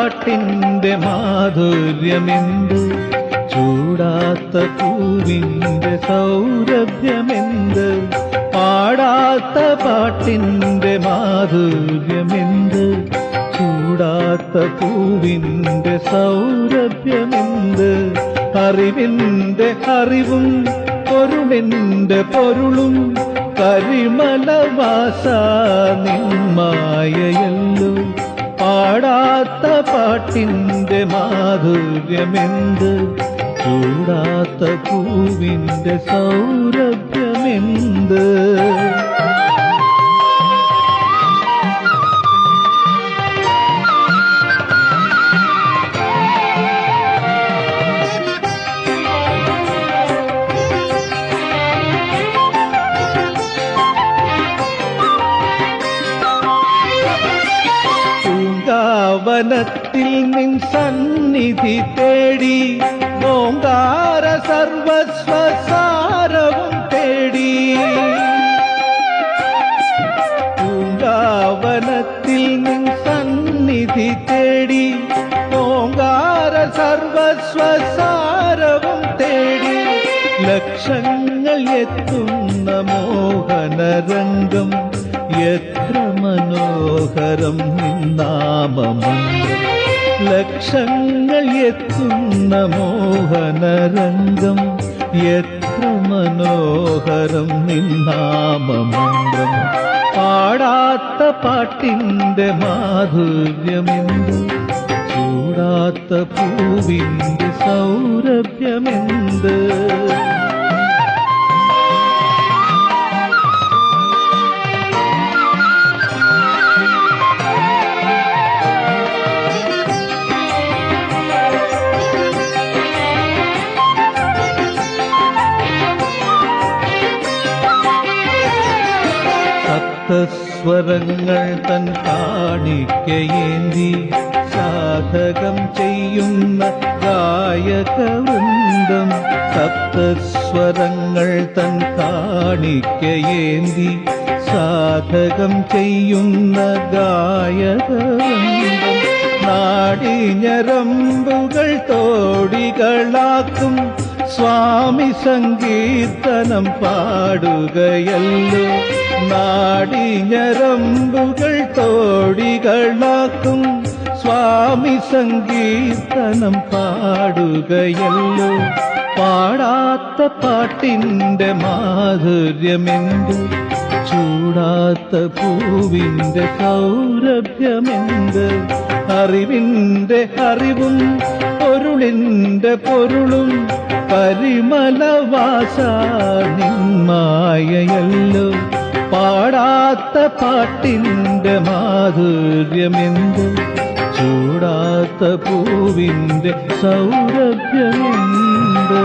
പാട്ടിന്റെ മാധുര്യമെന്ത്, ചൂടാത്ത പൂവിന്റെ സൗരഭ്യമെന്ത്. പാടാത്ത പാട്ടിന്റെ മാധുര്യമെന്ത്, ചൂടാത്ത പൂവിന്റെ സൗരഭ്യമെന്ത്. അറിവിന്റെ അറിവും പൊരുളിന്റെ പൊരുളും കരിമലവാസ നിന്മായയല്ലോ. പാടാത്ത പാട്ടിന്റെ മാധുര്യമെന്ത്, ചൂടാത്ത പൂവിന്റെ സൗരഭ്യമെന്ത്. വനത്തിൽ നിൻ സന്നിധി തേടി ഓങ്കാര സർവസ്വസാരവും തേടി. പൂങ്കാവനത്തിൽ നിൻ സന്നിധി തേടി ഓങ്കാര സർവസ്വസാരവും തേടി. ലക്ഷങ്ങൾ എത്തുന്ന മോഹനരംഗം, എത്ര മനോഹരം നിന്നാമമന്ത്രം. ലക്ഷങ്ങൾ എത്തുന്ന മോഹനരംഗം, എത്ര മനോഹരം നിന്നാമമന്ത്രം. പാടാത്ത പാട്ടിന്റെ മാധുര്യമെന്ത്, ചൂടാത്ത പൂവിന്റെ സൗരഭ്യമെന്ത്. സ്വരങ്ങൾ തൻ കാണിക്കയേന്തി സാധകം ചെയ്യുന്ന ഗായകവൃന്ദം. സപ്തസ്വരങ്ങൾ തൻ കാണിക്കയേന്തി സാധകം ചെയ്യുന്ന ഗായകവൃന്ദം. നാടിഞരമ്പുകൾ തോടികളാക്കും സ്വാമി സങ്കീർത്തനം പാടുകയല്ലോ. നാടിഞരമ്പുകൾ തോടികളാക്കും സ്വാമി സങ്കീർത്തനം പാടുകയല്ലോ. പാടാത്ത പാട്ടിന്റെ മാധുര്യമെന്ത്, ചൂടാത്ത പൂവിന്റെ സൗരഭ്യമെന്ത്. അറിവിന്റെ അറിവും പൊരുളിന്റെ പൊരുളും പരിമലവാസ നിന്മായയല്ലോ. പാടാത്ത പാട്ടിന്റെ മാധുര്യമെന്ത്, ചൂടാത്ത പൂവിന്റെ സൗരഭ്യമെന്ത്.